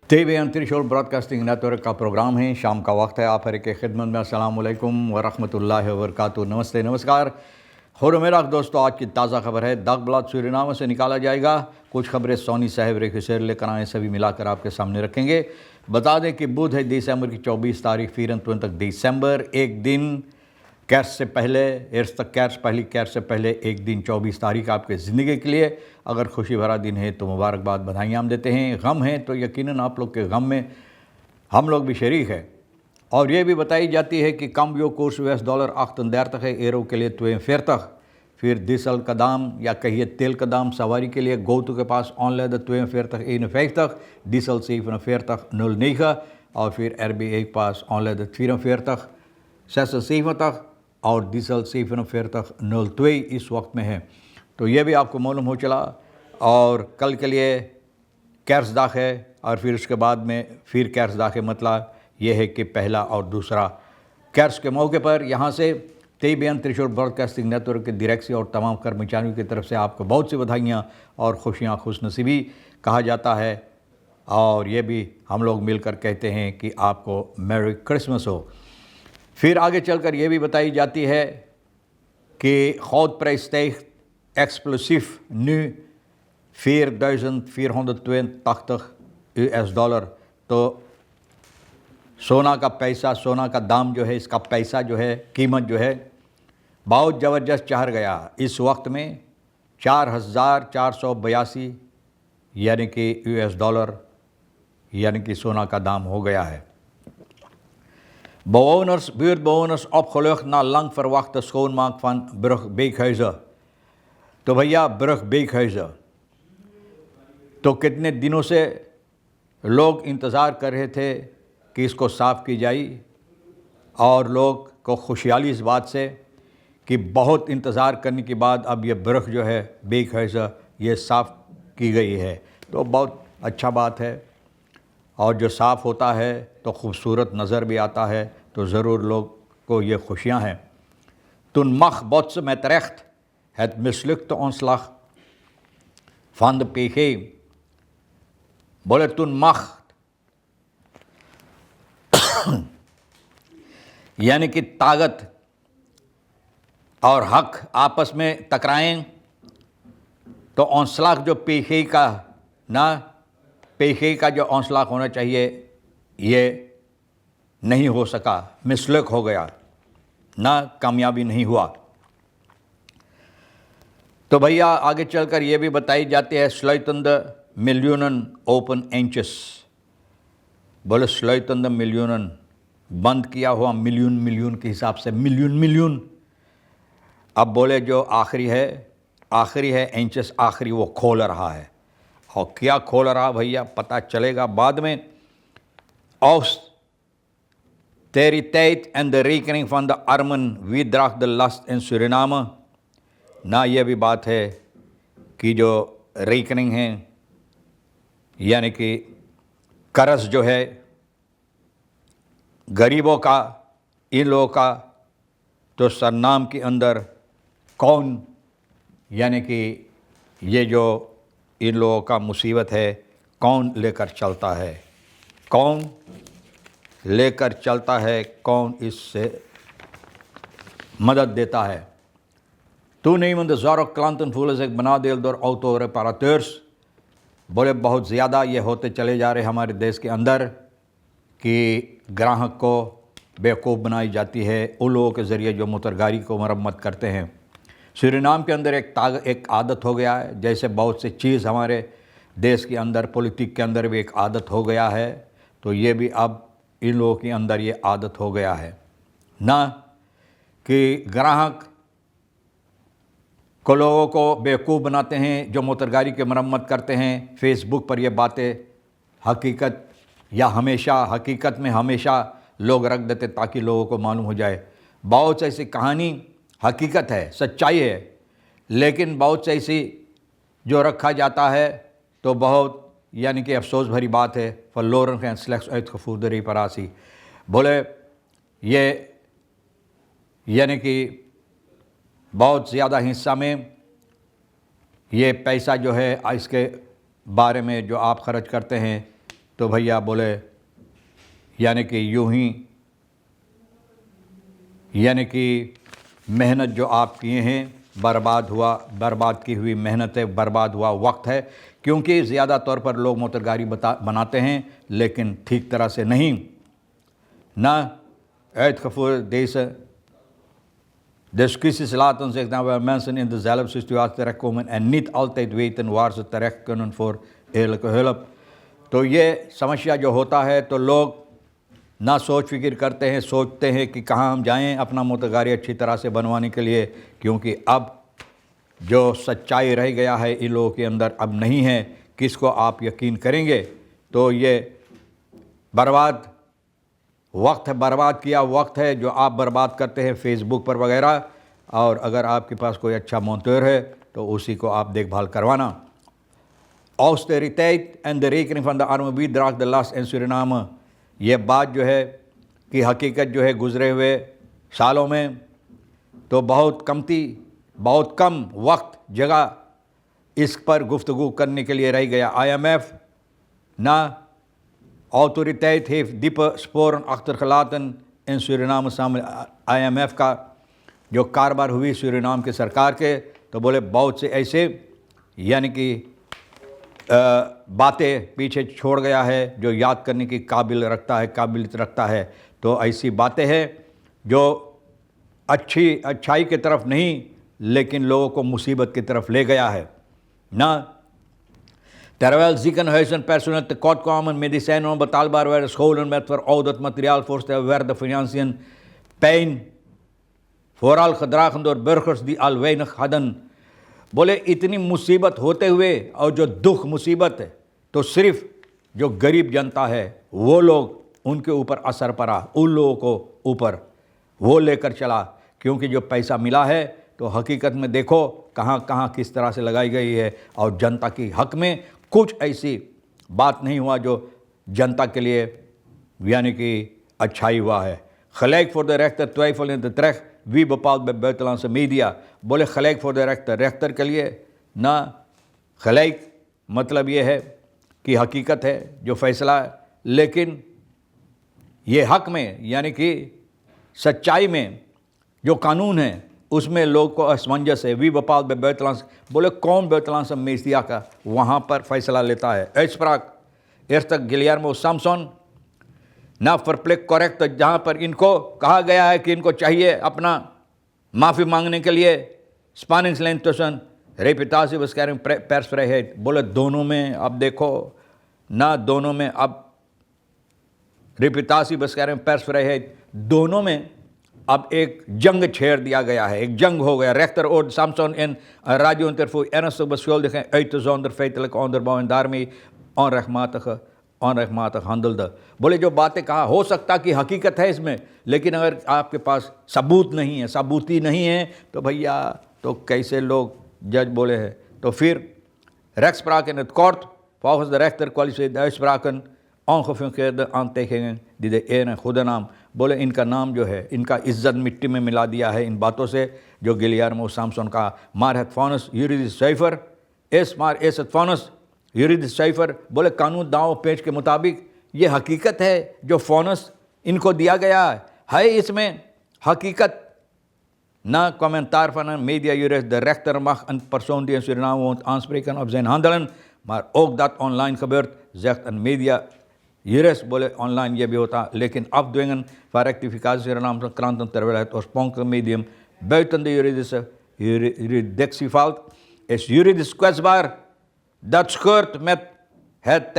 TVN त्रिशूल broadcasting network का programme है। शाम का वक्त है। आप हर के खिदमत में अस्सलाम वालेकुम व रहमतुल्लाहि व बरकातुहू। नमस्ते, नमस्कार। खुरमेराख दोस्तों, आज की ताज़ा खबर है। दगब्लाद सूरीनाम से निकाला जाएगा। कुछ खबरें सोनी साहब रेखुसर लेकर आए, सभी मिलाकर आपके सामने रखेंगे। बता दें कि बुध है दिसंबर की 24 तारीख, फिर तक दिसंबर एक दिन कैश से पहले, एर्स तक कैश पहली कैश से पहले एक दिन 24 तारीख आपके ज़िंदगी के लिए अगर खुशी भरा दिन है तो मुबारकबाद, बधाइयाँ हम देते हैं। गम है तो यकीनन आप लोग के गम में हम लोग भी शरीक हैं। और ये भी बताई जाती है कि कम यो कोर्स US डॉलर 38 है एरो के लिए 42, फिर डीजल का दाम या कहिए तेल का दाम सवारी के लिए गोतु के पास ऑनलाइन 42 51, डीजल 47 और फिर RBA के पास ऑनलाइन 44 67 और डीजल 47 इस वक्त में है। तो ये भी आपको मालूम हो चला। और कल के लिए कैश दाख है और फिर उसके बाद में फिर कैश दाख है। मतलब ये है कि पहला और दूसरा कैश के मौके पर यहाँ से TVN त्रिशूल ब्रॉडकास्टिंग नेटवर्क के डायरेक्टर और तमाम कर्मचारियों की तरफ से आपको बहुत सी बधाइयाँ और खुशियाँ, खुशनसीबी कहा जाता है। और ये भी हम लोग मिलकर कहते हैं कि आपको मैरी क्रिसमस हो। फिर आगे चलकर ये भी बताई जाती है कि goud prijs stijgt explosief nu 4.482 US dollar. तो सोना का पैसा, सोना का दाम जो है, इसका पैसा जो है, कीमत जो है बहुत ज़बरदस्त चढ़ गया। इस वक्त में 4,482 यानी कि US डॉलर यानी कि सोना का दाम हो गया है। buurtbewoners opgelucht na lang verwachte schoonmaak van Brug Beekhuizen। तो भैया ब्रुग बेकहुइज़न, तो कितने दिनों से लोग इंतज़ार कर रहे थे कि इसको साफ़ की जाए। और लोग को खुशहाली इस बात से कि बहुत इंतज़ार करने के बाद अब ये ब्रुग जो है बेकहुइज़न ये साफ़ की गई है। तो बहुत अच्छा बात है। और जो साफ़ होता है तो ख़ूबसूरत नज़र भी आता है। तो ज़रूर लोग को ये खुशियाँ हैं। Toen mag botsen met recht het mislukte ontslag van de PG। बोले toen mag यानी कि ताकत और हक आपस में टकराएं तो औंसलाक जो PG का ना, PG का जो औंसलाक होना चाहिए ये नहीं हो सका, मिसलक हो गया ना, कामयाबी नहीं हुआ। तो भैया आगे चलकर ये भी बताई जाती है स्लुइटende मिलियन ओपन एंचेस। बोले स्लुइटende मिलियन बंद किया हुआ, मिलियन के हिसाब से मिलियन। अब बोले जो आखिरी है एंचेस आखिरी, वो खोल रहा है। और क्या खोल रहा भैया पता चलेगा बाद में। Austeriteit en de rekening van de armen, wie draagt de last in Suriname। ना ये भी बात है कि जो रेकनिंग है यानी कि कर्ज जो है गरीबों का, इन लोगों का, तो सरनाम के अंदर कौन, यानी कि ये जो इन लोगों का मुसीबत है कौन लेकर चलता है, कौन लेकर चलता है, कौन इससे मदद देता है। Toenemende zorg klanten voelen zich benadeeld door autoreparateurs। बोले बहुत ज़्यादा ये होते चले जा रहे हमारे देश के अंदर कि ग्राहक को बेवकूफ़ बनाई जाती है उन लोगों के ज़रिए जो मोटरगाड़ी को मरम्मत करते हैं। सूरीनाम के अंदर एक आदत हो गया है, जैसे बहुत सी चीज़ हमारे देश के अंदर पॉलिटिक के अंदर भी एक आदत हो गया है। तो ये भी अब इन लोगों के अंदर ये आदत हो गया है ना कि ग्राहक को लोगों को बेवकूफ़ बनाते हैं जो मोटरगाड़ी की मरम्मत करते हैं। फेसबुक पर ये बातें हकीकत हकीकत में हमेशा लोग रख देते ताकि लोगों को मालूम हो जाए। बहुत सी ऐसी कहानी हकीकत है, सच्चाई है, लेकिन बहुत सी ऐसी जो रखा जाता है तो बहुत यानी कि अफसोस भरी बात है। verloren gaan slechts uitgevoerde reparatie। बोले ये यानी कि बहुत ज़्यादा हिस्सा में ये पैसा जो है इसके बारे में जो आप खर्च करते हैं तो भैया बोले यानी कि यूं ही यानी कि मेहनत जो आप किए हैं बर्बाद की हुई मेहनत है, बर्बाद हुआ वक्त है। क्योंकि ज़्यादा तौर पर लोग मोटर गाड़ी बनाते हैं लेकिन ठीक तरह से नहीं। ना uitgevoerd deze crisis laten zich dan waar mensen in dezelfde situatie terechtkomen en niet altijd weten waar ze terecht kunnen voor eerlijke hulp। तो ये समस्या जो होता है तो लोग ना सोच फिक्र करते हैं, सोचते हैं कि कहाँ हम जाएं अपना मोटर गाड़ी अच्छी तरह से बनवाने के लिए, क्योंकि अब जो सच्चाई रह गया है इन लोगों के अंदर अब नहीं है। किसको आप यकीन करेंगे? तो ये बर्बाद वक्त है, बर्बाद किया वक्त है जो आप बर्बाद करते हैं फेसबुक पर वगैरह। और अगर आपके पास कोई अच्छा मोंteur है तो उसी को आप देखभाल करवाना। Austeriteit en de rekening van de arme wie draagt de last in Suriname। ये बात जो है कि हकीकत जो है गुज़रे हुए सालों में तो बहुत कम वक्त जगह इस पर गुफ्तगू करने के लिए रह गया। IMF ना autoriteit heeft diepe sporen achtergelaten in Suriname सामने। IMF का जो कारोबार हुई सूरीनाम की सरकार के, तो बोले बहुत से ऐसे यानी कि बातें पीछे छोड़ गया है जो याद करने की काबिलियत रखता है। तो ऐसी बातें हैं जो अच्छाई की तरफ नहीं लेकिन लोगों को मुसीबत की तरफ ले गया है ना। Terwijl ziekenhuizen personeel tekort kwamen, medicijnen onbetaalbaar werden, scholen met verouderd materiaal voorstel, werden financiën pijn, vooral gedragen door burgers die al weinig hadden। बोले इतनी मुसीबत होते हुए और जो दुख मुसीबत है तो सिर्फ जो गरीब जनता है वो लोग उनके ऊपर असर पड़ा, उन लोगों को ऊपर वो लेकर चला। क्योंकि जो पैसा मिला है तो हकीकत में देखो कहाँ कहाँ किस तरह से लगाई गई है और जनता की हक में कुछ ऐसी बात नहीं हुआ जो जनता के लिए यानी कि अच्छाई हुआ है। Gelijk voor de rechter, twijfel in het recht, wie bepaalt bij buitenlandse media। बोले gelijk voor de rechter, रेख्तर के लिए ना gelijk मतलब ये है कि हकीकत है जो फैसला है, लेकिन ये हक में यानी कि सच्चाई में जो कानून है उसमें लोग को असमंजस है। वी bepaalt bij buitenlandse, बोले कौन buitenlandse media का वहाँ पर फैसला लेता है। uitspraak eerste Guillermo Samson ना परप्लेक्स करेक्ट, जहाँ पर इनको कहा गया है कि इनको चाहिए अपना माफ़ी मांगने के लिए स्पानिंग तुसन reputatie bescherming persvrijheid। बोले दोनों में अब देखो ना, दोनों में अब reputatie bescherming persvrijheid दोनों में अब एक जंग छेड़ दिया गया है, एक जंग हो गया। rechter oordeelt Samson en radiointerview ernstig beschuldiging uit zonder feitelijke onderbouw en daarmee onrechtmatig handelde। बोले जो बातें कहा हो सकता कि हकीकत है इसमें, लेकिन अगर आपके पास सबूत नहीं है, सबूती नहीं है तो भैया तो कैसे लोग जज बोले हैं। तो फिर rechtspraak in het kort, volgens de rechter kwalificeert de uitspraken ongefungeerde aantekeningen die de eer en goede naam। बोले इनका नाम जो है इनका इज्जत मिट्टी में मिला दिया है इन बातों से जो गिलियार्मो सैमसन का। maar het vonnis juridisch zuiver is, maar is het vonnis juridisch zuiver। बोले कानून दाव पेच के मुताबिक ये हकीकत है जो फोनस इनको दिया गया है इसमें हकीकत ना। commentaar van een mediajurist, de rechter mag een persoon die in Suriname woont aanspreken op zijn handelen, maar ook dat online gebeurt, zegt een mediajurist। बोले online ये भी होता, लेकिन afdwingen van rectificatie Surinaamse kranten terwijl het oorspronkelijke medium buiten de juridictie valt, is juridisch kwetsbaar। Dat scheurt met het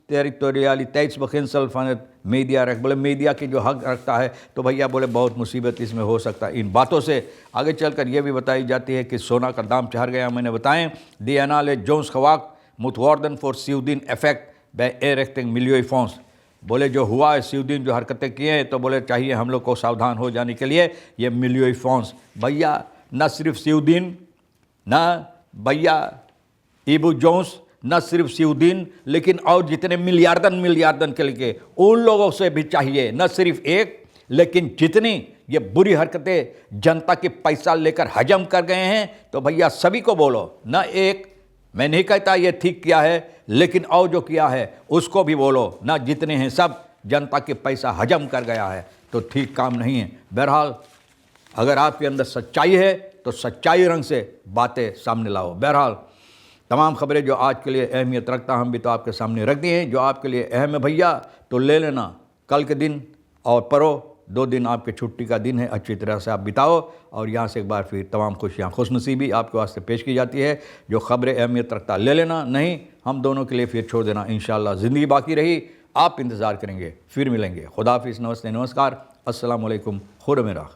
territorialiteitsbeginsel van het mediarecht। बोले media की जो हक रखता है तो भैया बोले बहुत मुसीबत इसमें हो सकता है। इन बातों से आगे चलकर यह भी बताई जाती है कि सोना का दाम चढ़ गया। मैंने बताएं die anale Jones gewaakt moet worden voor Siudin effect bij inrichting milieufonds। बोले जो हुआ है सिउदीन जो हरकतें किए हैं तो बोले चाहिए हम लोग को सावधान हो जाने के लिए ये milieufonds। भैया न सिर्फ सिउदीन ना भैया इबू जोन्स, न सिर्फ सिउदीन लेकिन और जितने मिलियार्दन के लिए उन लोगों से भी चाहिए, न सिर्फ एक लेकिन जितनी ये बुरी हरकतें जनता के पैसा लेकर हजम कर गए हैं तो भैया सभी को बोलो, न एक मैं नहीं कहता ये ठीक किया है, लेकिन और जो किया है उसको भी बोलो ना। जितने हैं सब जनता के पैसा हजम कर गया है तो ठीक काम नहीं है। बहरहाल अगर आपके अंदर सच्चाई है तो सच्चाई रंग से बातें सामने लाओ। बहरहाल तमाम खबरें जो आज के लिए अहमियत रखता हम भी तो आपके सामने रख दिए हैं। जो आपके लिए अहम है भैया तो ले लेना कल के दिन और परो। 2 दिन आपके छुट्टी का दिन है, अच्छी तरह से आप बिताओ और यहाँ से एक बार फिर तमाम खुशियाँ खुशनसीबी आपके वास्ते पेश की जाती है। जो खबरें अहमियत रखता ले लेना, नहीं हम दोनों के लिए फिर छोड़ देना। इंशाअल्लाह ज़िंदगी बाकी रही, आप इंतज़ार करेंगे, फिर मिलेंगे। खुदा हाफिज़, नमस्ते, नमस्कार, अस्सलाम वालेकुम, खुदा मेरा।